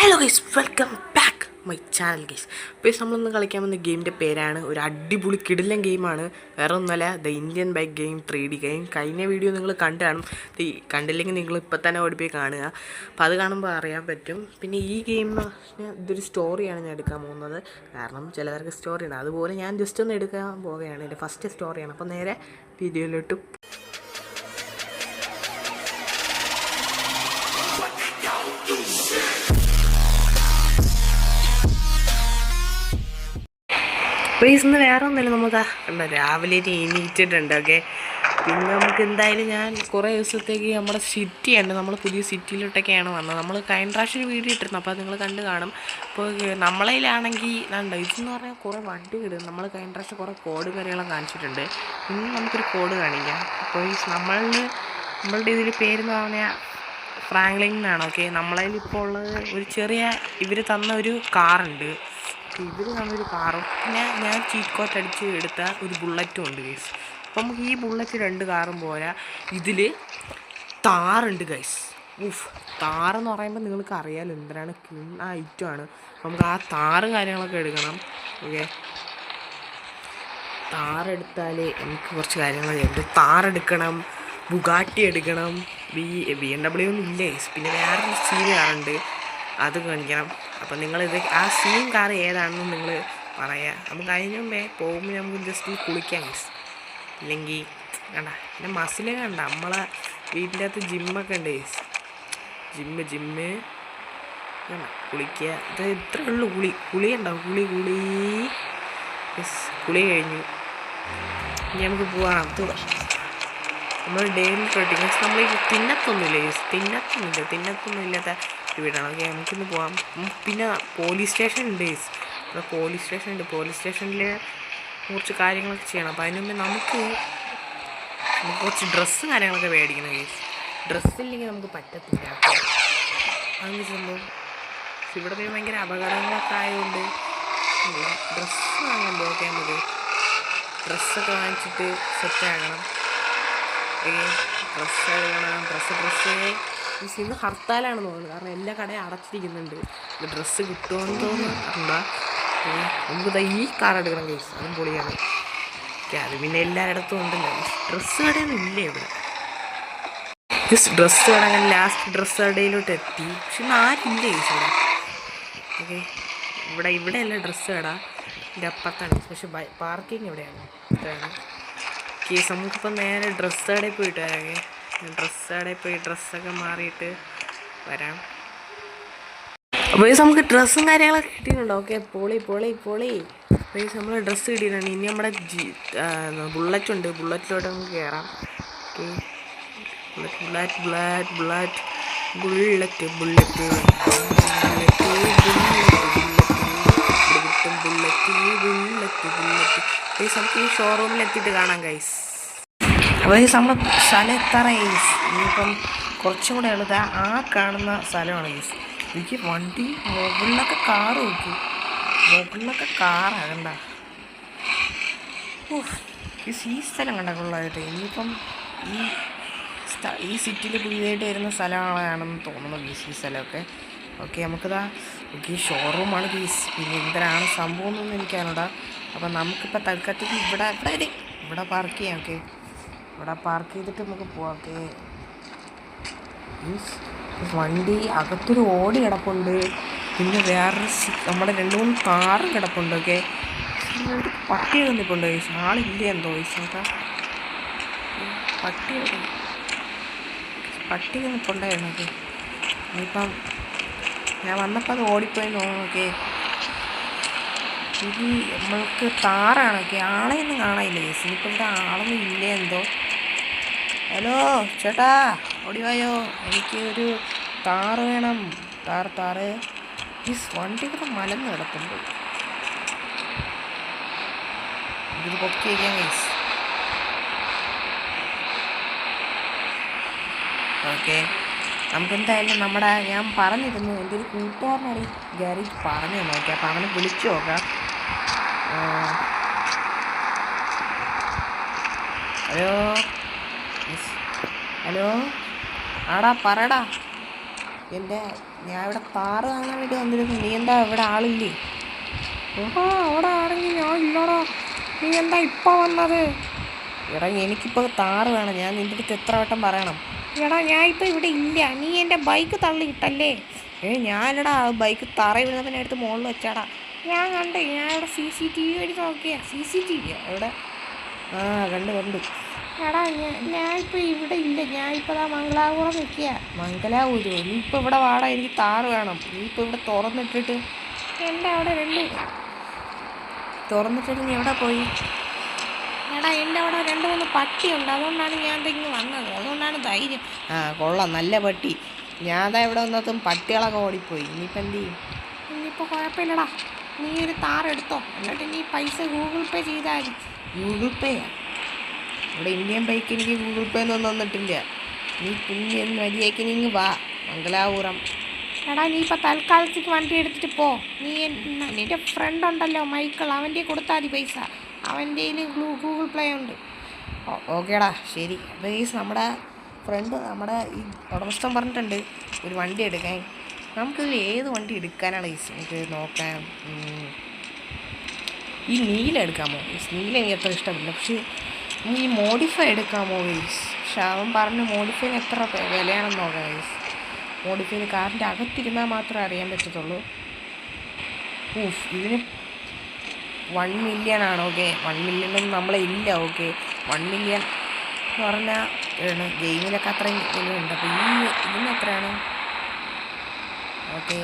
Hello guys, welcome back my channel guys. ഇപ്പോൾ നമ്മളിന്ന് കളിക്കാൻ വന്ന ഗെയിമിൻ്റെ പേരാണ് ഒരു അടിപൊളി കിടിലൻ ഗെയിമാണ്. വേറെ ഒന്നുമല്ല, the Indian bike game 3D game. കഴിഞ്ഞ വീഡിയോ നിങ്ങൾ കണ്ടു കാണും. കണ്ടില്ലെങ്കിൽ നിങ്ങൾ ഇപ്പോൾ തന്നെ ഓടിപ്പോയി കാണുക. അപ്പോൾ അത് കാണുമ്പോൾ അറിയാൻ പറ്റും. പിന്നെ ഈ ഗെയിം എന്ന് പറഞ്ഞാൽ ഇതൊരു സ്റ്റോറിയാണ് ഞാൻ എടുക്കാൻ പോകുന്നത്. കാരണം ചിലവർക്ക് സ്റ്റോറി ഉണ്ട്, അതുപോലെ ഞാൻ ജസ്റ്റ് ഒന്ന് എടുക്കാൻ പോവുകയാണ്. എൻ്റെ ഫസ്റ്റ് സ്റ്റോറിയാണ്. അപ്പോൾ നേരെ വീഡിയോയിലോട്ട് പ്ലീസ്. ഇന്ന് വേറെ ഒന്നുമില്ല, നമുക്ക് കണ്ടോ രാവിലെ എണീറ്റിട്ടുണ്ട്. ഓക്കെ, പിന്നെ നമുക്ക് എന്തായാലും ഞാൻ കുറേ ദിവസത്തേക്ക് നമ്മുടെ സിറ്റിയുണ്ട്, നമ്മൾ പുതിയ സിറ്റിയിലോട്ടൊക്കെയാണ് വന്നത്. നമ്മൾ കഴിഞ്ഞ പ്രാവശ്യം വീഡിയോ ഇട്ടിരുന്നു, അപ്പോൾ അത് നിങ്ങൾ കണ്ട് കാണും. അപ്പോൾ നമ്മളതിലാണെങ്കിൽ കണ്ടോ ഇതെന്ന് പറഞ്ഞാൽ കുറേ വണ്ടി കിട്ടും. നമ്മൾ കഴിഞ്ഞ പ്രാവശ്യം കുറേ കോഡ് കാര്യങ്ങളൊക്കെ കാണിച്ചിട്ടുണ്ട്. ഇന്ന് നമുക്കൊരു കോഡ് കാണിക്കാം. അപ്പോൾ നമ്മളുടെ ഇതിൽ പേരെന്ന് പറഞ്ഞാൽ ഫ്രാങ്ക്ലിൻ എന്നാണ്. ഓക്കെ, നമ്മളതിൽ ഇപ്പോൾ ഉള്ളത് ഒരു ചെറിയ ഇവർ തന്ന ഒരു കാറുണ്ട്. ഇവർ തന്നൊരു കാറും പിന്നെ ഞാൻ ചീറ്റ് കോട്ട് അടിച്ച് എടുത്ത ഒരു ബുള്ളറ്റും ഉണ്ട് ഗൈസ്. അപ്പം നമുക്ക് ഈ ബുള്ളറ്റ് 2 കാറും പോരാ, ഇതിൽ താറുണ്ട് ഗൈസ്. താറെന്ന് പറയുമ്പോൾ നിങ്ങൾക്ക് അറിയാമല്ലോ എന്തിനാണ്, ആ ഐറ്റമാണ്. നമുക്ക് ആ താറ് കാര്യങ്ങളൊക്കെ എടുക്കണം. ഓക്കെ, താറെടുത്താൽ എനിക്ക് കുറച്ച് കാര്യങ്ങൾ ഉണ്ട്. താറെടുക്കണം, ബുഗാട്ടി എടുക്കണം, BMW ഒന്നും ഇല്ല ഗൈസ്. പിന്നെ വേറൊരു കാറുണ്ട്, അത് കാണിക്കണം. അപ്പം നിങ്ങളിത് ആ സീൻ കാർ ഏതാണെന്ന് നിങ്ങൾ പറയാം. നമുക്ക് അതിന് മുമ്പേ പോകുമ്പോൾ നമുക്ക് ജസ്റ്റ് കുളിക്കാം ഗൈസ്. ഇല്ലെങ്കിൽ കണ്ട പിന്നെ മസിലൊക്കെ കണ്ട, നമ്മളെ വീട്ടിൻ്റെ അകത്ത് ജിമ്മൊക്കെ ഉണ്ട് ഗൈസ്. ജിമ്മ് കുളിക്കുക. ഇത് ഇത്രയേ ഉള്ളൂ. കുളി ഉണ്ടാവും. കുളി കഴിഞ്ഞു. ഇനി നമുക്ക് പോവാം. നമ്മൾ ഡെയിലി റൊട്ടീൻ നമ്മൾ ഈ തിന്നത്തൊന്നും ഇല്ലാത്ത വീടാണ്. ഓക്കെ, നമുക്കിന്ന് പോവാം. പിന്നെ പോലീസ് സ്റ്റേഷൻ ഉണ്ട് ഗൈസ്. പോലീസ് സ്റ്റേഷനിൽ കുറച്ച് കാര്യങ്ങളൊക്കെ ചെയ്യണം. അപ്പോൾ അതിന് മുമ്പ് നമുക്ക് കുറച്ച് ഡ്രസ്സും കാര്യങ്ങളൊക്കെ മേടിക്കണം ഗൈസ്. ഡ്രസ്സില്ലെങ്കിൽ നമുക്ക് പറ്റത്തില്ല. അതെന്ന് വെച്ചുമ്പോൾ ഇവിടെ പിന്നെ ഭയങ്കര അപകടങ്ങളൊക്കെ ആയതുകൊണ്ട് ഡ്രസ്സ് വാങ്ങാൻ പോകാൻ നമുക്ക് ഡ്രസ്സൊക്കെ വാങ്ങിച്ചിട്ട് സെറ്റാകണം. ഡ്രസ്സ് ഇന്ന് ഹർത്താലാണെന്ന് തോന്നുന്നു. കാരണം എല്ലാ കടയും അടച്ചിരിക്കുന്നുണ്ട്. ഡ്രസ്സ് കിട്ടുമെന്ന് തോന്നുന്നുണ്ടാ. നമുക്ക് ഈ കാർ എടുക്കണം ഗൈസ്, അതും പൊളിയാണ്. ഓക്കെ, അത് പിന്നെ എല്ലായിടത്തും ഉണ്ടല്ലോ. ഡ്രസ്സ് കടയൊന്നും ഇല്ല ഇവിടെ. ഡ്രസ്സ് കട അങ്ങനെ ലാസ്റ്റ് ഡ്രസ്സ് കടയിലോട്ട് എത്തി. പക്ഷെ ഇന്ന് ആരില്ല ഗൈസ് ഇവിടെ. ഓക്കെ, ഇവിടെ അല്ല ഡ്രസ്സ് കട, ഇതിൻ്റെ അപ്പുറത്താണ്. പക്ഷെ പാർക്കിങ് ഇവിടെയാണ്. ഇതാണ് കേസ്. നമുക്കിപ്പോൾ നേരെ ഡ്രസ്സ് കടയിൽ പോയിട്ട് വരാം. ഡ്രസ്സ് കടയിൽ പോയി ഡ്രസ്സൊക്കെ മാറിയിട്ട് വരാം. അപ്പോൾ നമുക്ക് ഡ്രസ്സും കാര്യങ്ങളൊക്കെ കിട്ടിയിട്ടുണ്ടോ? ഓക്കെ, പൊളി. നമ്മൾ ഡ്രസ്സ് കിട്ടിയിട്ടുണ്ട്. ഇനി നമ്മുടെ ബുള്ളറ്റുണ്ട്, ബുള്ളറ്റിലോട്ട് നമുക്ക് കയറാം. ഓക്കെ, ബുള്ളറ്റ് നമുക്ക് ഈ ഷോറൂമിൽ എത്തിയിട്ട് കാണാം ഗൈസ്. അപ്പോൾ ഈ നമ്മൾ സ്ഥലം എത്താറ ഗൈസ്. ഇനിയിപ്പം കുറച്ചും കൂടെ ഉള്ളത് ആ കാണുന്ന സ്ഥലമാണ് ഗൈസ്. എനിക്ക് വണ്ടി മുകളിലൊക്കെ കാറ് നോക്കി, മുകളിലൊക്കെ കാറാകണ്ട. ഈ സ്ഥലം കണ്ടൊക്കെയുള്ളതായിട്ട് ഇനിയിപ്പം ഈ സിറ്റിയിൽ പുതിയതായിട്ട് വരുന്ന സ്ഥലമാണെന്ന് തോന്നുന്നു ഗീസ് ഈ സ്ഥലമൊക്കെ. ഓക്കെ, നമുക്കിതാ ഈ ഷോറൂമാണ് ഗീസ്. പിന്നെ എന്തിനാണ് സംഭവം എന്നൊന്നും എനിക്കറിയണ്ട. അപ്പം നമുക്കിപ്പോൾ തൽക്കാലത്തേക്ക് ഇവിടെ പാർക്ക് ചെയ്യാം. ഓക്കെ, ഇവിടെ പാർക്ക് ചെയ്തിട്ട് നമുക്ക് പോവാം. ഓക്കെ, വണ്ടി അകത്തൊരു ഓടി കിടപ്പുണ്ട്. പിന്നെ വേറൊരു നമ്മുടെ 2-3 കാറും കിടപ്പുണ്ട്. ഓക്കെ, ഒരു പട്ടി നിന്നിപ്പുണ്ട് ഗൈസ്. ആളില്ല എന്തോ ഗൈസ്. നോക്കാം, പട്ടി നിന്നിപ്പുണ്ടായിരുന്നു. ഓക്കെ, ഇനിയിപ്പം ഞാൻ വന്നപ്പോൾ അത് ഓടിപ്പോയി തോന്നുന്നു. ഓക്കെ, ഇത് നമ്മൾക്ക് താറാണ്. ഓക്കെ, ആളെയൊന്നും കാണാനില്ല ഗൈസ്. ഇനിയിപ്പോൾ ഇവിടെ ആളൊന്നും ഇല്ല എന്തോ. ഹലോ ചേട്ടാ, ഓടിവായോ, എനിക്ക് ഒരു താറ് വേണം. താറ് ഈ വണ്ടി കൂടെ മലന്ന് കിടപ്പുണ്ട്. ഇത് പൊക്കി വയ്ക്കാം ഗൈസ്. ഓക്കെ, നമുക്കെന്തായാലും ഞാൻ പറഞ്ഞിരുന്നു, എൻ്റെ ഒരു കൂട്ടുകാരനാണ് ഗാരേജ് പറഞ്ഞു നോക്കി. അപ്പോൾ അവനെ വിളിച്ചു നോക്കാം. ഹലോ ആടാ, പറയടാ. എൻ്റെ ഞാൻ ഇവിടെ താറ് കാണാൻ വേണ്ടി വന്നിരുന്നു. നീ എന്താ ഇവിടെ ആളില്ലേ? എടാ അവിടെ ആണെങ്കിൽ ഞാൻ ഇല്ലടാ. നീ എന്താ ഇപ്പം വന്നത്? എടാ എനിക്കിപ്പോൾ താറ് വേണം. ഞാൻ നിൻ്റെ അടുത്ത് എത്ര വട്ടം പറയണം? എടാ ഞാൻ ഇപ്പോൾ ഇവിടെ ഇല്ല. നീ എൻ്റെ ബൈക്ക് തള്ളിയിട്ടല്ലേ? ഞാനിടാ ബൈക്ക് തറ വീഴുന്നതിനെ അടുത്ത് മുകളിൽ വെച്ചാടാ. ഞാൻ കണ്ട്. ഞാൻ ഇവിടെ CCTV വഴി നോക്കിയാ. CCTV എവിടെ? ആ കണ്ട്. എടാ ഞാനിപ്പോൾ ഇവിടെ ഇല്ല. ഞാനിപ്പോൾ മംഗലാപുരം നിൽക്കുക. മംഗലാപുരോ? നീ ഇപ്പോൾ ഇവിടെ വാടാ. എനിക്ക് താറ് വേണം. നീ ഇപ്പോൾ ഇവിടെ തുറന്നിട്ടിട്ട് എൻ്റെ അവിടെ തുറന്നിട്ടിട്ട് നീ എവിടെ പോയി? എടാ എൻ്റെ അവിടെ 2-3 പട്ടിയുണ്ട്. അതുകൊണ്ടാണ് ഞാൻ ഇങ്ങ് വന്നത്. അതുകൊണ്ടാണ് ധൈര്യം. ആ കൊള്ളാം, നല്ല പട്ടി. ഞാൻ ഇവിടെ വന്നതും പട്ടികളൊക്കെ ഓടിപ്പോയി. ഇനിയിപ്പോൾ എന്ത് ചെയ്യും? ഇനിയിപ്പോൾ കുഴപ്പമില്ലടാ. നീ ഒരു താറെടുത്തോ. എന്നിട്ട് നീ പൈസ ഗൂഗിൾ പേ ചെയ്താൽ മതി. ഗൂഗിൾ പേയാ? ഇവിടെ ഇന്ത്യൻ ബൈക്ക് എനിക്ക് ഗൂഗിൾ പേ ഒന്നും തന്നിട്ടില്ല. നീ പിന്നെ മര്യാദയ്ക്ക് നീ വാ മംഗലാപുരം. എടാ നീ ഇപ്പോൾ തൽക്കാലത്തേക്ക് വണ്ടി എടുത്തിട്ട് പോ. നിൻ്റെ ഫ്രണ്ട് ഉണ്ടല്ലോ മൈക്കിൾ, അവൻ്റെ കൊടുത്താൽ മതി പൈസ. അവൻ്റെ ഗൂഗിൾ പേ ഉണ്ട്. ഓക്കേടാ ശരി. അപ്പോൾ നമ്മുടെ ഫ്രണ്ട് നമ്മുടെ ഈ ഉടമസ്ഥൻ പറഞ്ഞിട്ടുണ്ട് ഒരു വണ്ടി എടുക്കാൻ. നമുക്കിതിൽ ഏത് വണ്ടി എടുക്കാനാണ് നമുക്ക് നോക്കാൻ? ഈ നീല എടുക്കാമോ? നീല എനിക്ക് അത്ര ഇഷ്ടമില്ല. പക്ഷേ ഈ മോഡിഫൈ എടുക്കാമോ ഗൈസ്? പക്ഷെ അവൻ പറഞ്ഞ് മോഡിഫൈന് എത്ര വിലയാണെന്ന് നോക്കാം ഗൈസ്. മോഡിഫൈന് കാറിൻ്റെ അകത്തിരുന്നാൽ മാത്രമേ അറിയാൻ പറ്റത്തുള്ളൂ. ഇതിന് 1 മില്യൺ ആണ്. ഓക്കെ 1 മില്യണൊന്നും നമ്മളെ ഇല്ല. ഓക്കെ 1 മില്യൺ എന്ന് പറഞ്ഞാൽ ഗെയിമിലൊക്കെ അത്രയും വിലയുണ്ട്. അപ്പോൾ ഇതിന് എത്രയാണ്? ഓക്കെ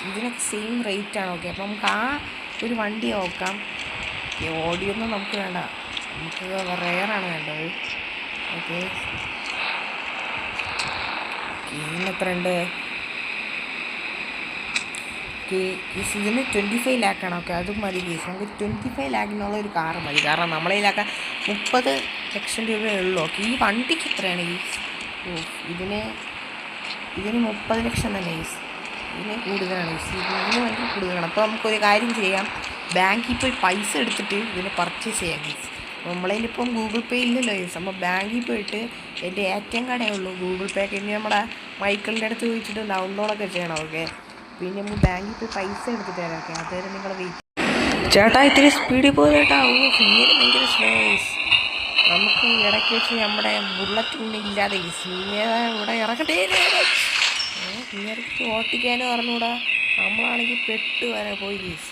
ഇതിനൊക്കെ സെയിം റേറ്റാണ്. ഓക്കെ അപ്പോൾ നമുക്ക് ആ ഒരു വണ്ടി നോക്കാം. ഓടിയൊന്നും നമുക്ക് വേണ്ട, നമുക്ക് റെയറാണ് വേണ്ടത്. ഓക്കെ ഇതിനെത്ര ഉണ്ട്? ഇതിന് 25 ലാക്കാണ്. ഓക്കെ അതും മതി കേസ്. നമുക്ക് 25 ലാക്കിനുള്ള ഒരു കാറ് മതി. കാരണം നമ്മളതിലൊക്കെ 30 ലക്ഷം രൂപയേ ഉള്ളൂ. ഓക്കെ ഈ വണ്ടിക്ക് എത്രയാണ് കേസ്? ഇതിന് 30 ലക്ഷം തന്നെ കേസ്. ഇതിന് കൂടുതലാണ് കേസ്. ഇതിന് ഭയങ്കര കൂടുതലാണ്. അപ്പോൾ നമുക്കൊരു കാര്യം ചെയ്യാം. ബാങ്കിൽ പോയി പൈസ എടുത്തിട്ട് ഇതിന് പർച്ചേസ് ചെയ്യാം കേസ്. നമ്മളതിലിപ്പം ഗൂഗിൾ പേ ഇല്ലല്ലോ കേസ്. നമ്മൾ ബാങ്കിൽ പോയിട്ട് എൻ്റെ ATM കാർഡേ ഉള്ളൂ ഗൂഗിൾ പേ. ഇനി നമ്മുടെ മൈക്കിളിൻ്റെ അടുത്ത് ചോദിച്ചിട്ട് ഡൗൺലോഡൊക്കെ ചെയ്യണം. ഓക്കെ പിന്നെ നമ്മൾ ബാങ്കിൽ പോയി പൈസ എടുത്തിട്ട് തരാം. ഓക്കെ അതുവരെ നിങ്ങൾ വെയിറ്റ്. ചേട്ടാ ഇത്തിരി സ്പീഡിൽ പോയി ചേട്ടാ. ഇങ്ങനെ ഭയങ്കര സ്ലോ കേസ്. നമുക്ക് ഇടയ്ക്ക് വെച്ച് നമ്മുടെ ബുള്ളറ്റൊന്നും ഇല്ലാതെ കേസ് ഇവിടെ ഇറക്കട്ടെ. ഇങ്ങനെയൊക്കെ ഓട്ടിക്കാനും പറഞ്ഞുകൂടാ. നമ്മളാണെങ്കിൽ പെട്ട് വരെ പോയി കേസ്.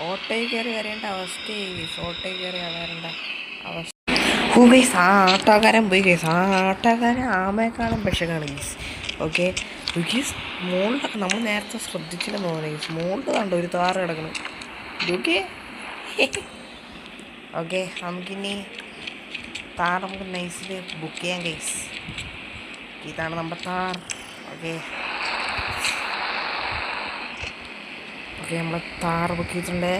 ഓട്ടോയിൽ കയറി വരേണ്ട അവസ്ഥയായി കേസ്. ഓട്ടോയിൽ കയറി വരേണ്ട അവസ്ഥ. ഗൈസ് ആ ആട്ടോക്കാരൻ പോയി കേസ്. ആ ആട്ടോക്കാരൻ ആമയെക്കാളും വിഷമാണ് കേസ്. ഓക്കെ ഗീസ് മുകളിലൊക്കെ നമ്മൾ നേരത്തെ ശ്രദ്ധിച്ചില്ലെന്ന് തോന്നുന്നു ഗീസ്. മുകളിൽ കണ്ടോ ഒരു താറ് കിടക്കണം. ഓക്കെ ഓക്കെ നമുക്കിനി താർ നമുക്ക് നൈസിൽ ബുക്ക് ചെയ്യാം ഗൈസ്. ഇതാണ് നമ്മുടെ താർ. ഓക്കെ നമ്മൾ താർ ബുക്ക് ചെയ്തിട്ടുണ്ട്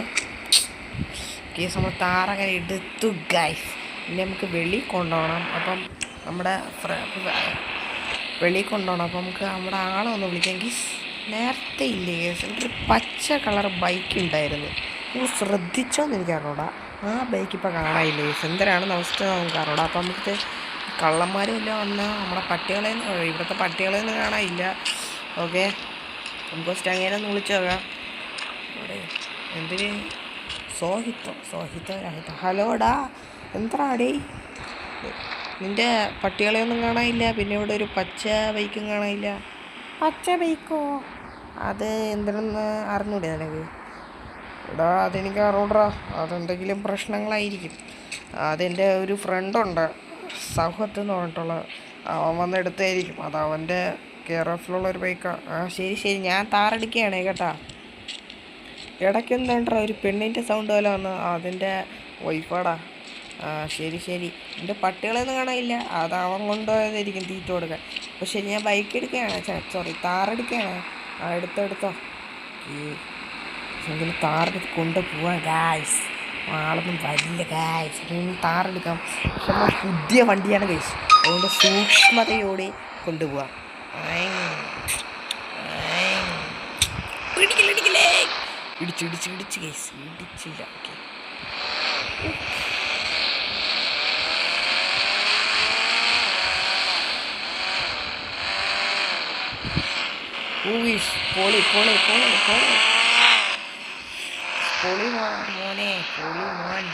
കേസ്. നമ്മൾ താറൊക്കെ എടുത്തു ഗൈസ്. പിന്നെ നമുക്ക് വെളിയിൽ കൊണ്ടുപോകണം. അപ്പം നമ്മുടെ വെളിയിൽ കൊണ്ടുപോകണം. അപ്പം നമുക്ക് നമ്മുടെ ആളെ ഒന്ന് വിളിക്കാം ഗീസ്. നേരത്തെ ഇല്ലേ കേസ് ഒരു പച്ച കളർ ബൈക്ക് ഉണ്ടായിരുന്നു. നിങ്ങൾ ശ്രദ്ധിച്ചോന്ന് എനിക്ക് അറിഞ്ഞൂടാ. ആ ബൈക്ക് ഇപ്പോൾ കാണാനില്ല കേസ്. എന്തരാണെന്ന് അവസ്ഥ നമുക്ക് അറിഞ്ഞൂടാ. അപ്പം നമുക്ക് കള്ളന്മാരും എല്ലാം വന്ന് നമ്മുടെ ഇവിടുത്തെ പട്ടികളെയൊന്നും കാണാനില്ല. ഓക്കെ നമുക്ക് ഫസ്റ്റ് അങ്ങനെ ഒന്ന് വിളിച്ചു നോക്കാം. അവിടെ എന്തിന് സോഹിത്തോ ഹലോടാ എന്താടാടേ? നിൻ്റെ പട്ടികളെയൊന്നും കാണാനില്ല. പിന്നെ ഇവിടെ ഒരു പച്ച ബൈക്കും കാണാനില്ല. പച്ച ബൈക്കോ? അത് എന്തിനെന്ന് അറിഞ്ഞൂടെ നിനക്ക്? എടാ അതെനിക്ക് അറിഞ്ഞൂടാ. അതെന്തെങ്കിലും പ്രശ്നങ്ങളായിരിക്കും. അതെൻ്റെ ഒരു ഫ്രണ്ടുണ്ട് സൗഹത്ത് എന്ന് പറഞ്ഞിട്ടുള്ള, അവൻ വന്നെടുത്തായിരിക്കും. അത് അവൻ്റെ കെയർ ഓഫിലുള്ള ഒരു ബൈക്കാണ്. ആ ശരി ഞാൻ താറടിക്കുകയാണേ കേട്ടാ. ഇടയ്ക്ക് എന്താണ്ടാ ഒരു പെണ്ണിൻ്റെ സൗണ്ട് പോലെ വന്നു. അതിൻ്റെ വൈഫാടാ. ആ ശരി എൻ്റെ പട്ടികളെയൊന്നും കാണാനില്ല. അത് അവൻ കൊണ്ടുപോയതായിരിക്കും തീറ്റ കൊടുക്കാൻ. അപ്പോൾ ശരി ഞാൻ ബൈക്ക് എടുക്കുകയാണ്. താറെടുക്കുകയാണ്. ആ എടുത്തോ എങ്കിലും താറെടുത്ത് കൊണ്ടുപോവാം ഗായ്സ്. ആളൊന്നും വരില്ല ഗായ്സ്. താറെടുക്കാം. പക്ഷെ നമ്മൾ പുതിയ വണ്ടിയാണ് ഗൈസ്. അതുകൊണ്ട് സൂക്ഷ്മതയോടെ കൊണ്ടുപോവാം. ഇടിച്ച് ഗൈസ്. ഇടിച്ചില്ല. ഓക്കെ ഊവിഷ് പൊളി പൊളി പൊളി പൊളി പൊളി മോനെ പൊളി മോൻ.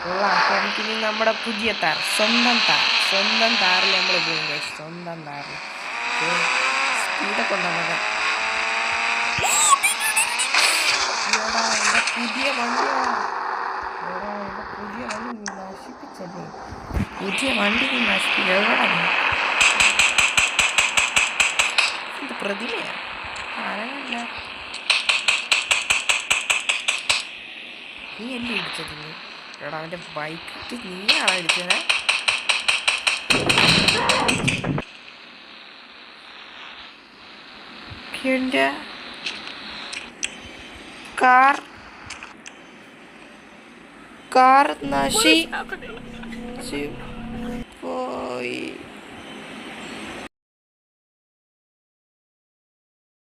കൊള്ളാം. എനിക്കിനി നമ്മുടെ പുതിയ താർ, സ്വന്തം താറിൽ നമ്മൾ പോകും. സ്വന്തം താറിൽ സ്പീഡൊക്കെ ഉണ്ടോ നമുക്ക്? പുതിയ വണ്ടിയാണ്. പുതിയ വണ്ടി നശിപ്പിച്ചല്ലേ. പുതിയ വണ്ടി എവിടെ ഇത് പ്രതിമയാണ്. ആരല്ല നീ എന്നെ ഇടിച്ചത്? എടാ അവൻ്റെ ബൈക്ക് നീയാണോ ഇടിച്ചത്? എൻ്റെ കാർ നശിച്ചു പോയി.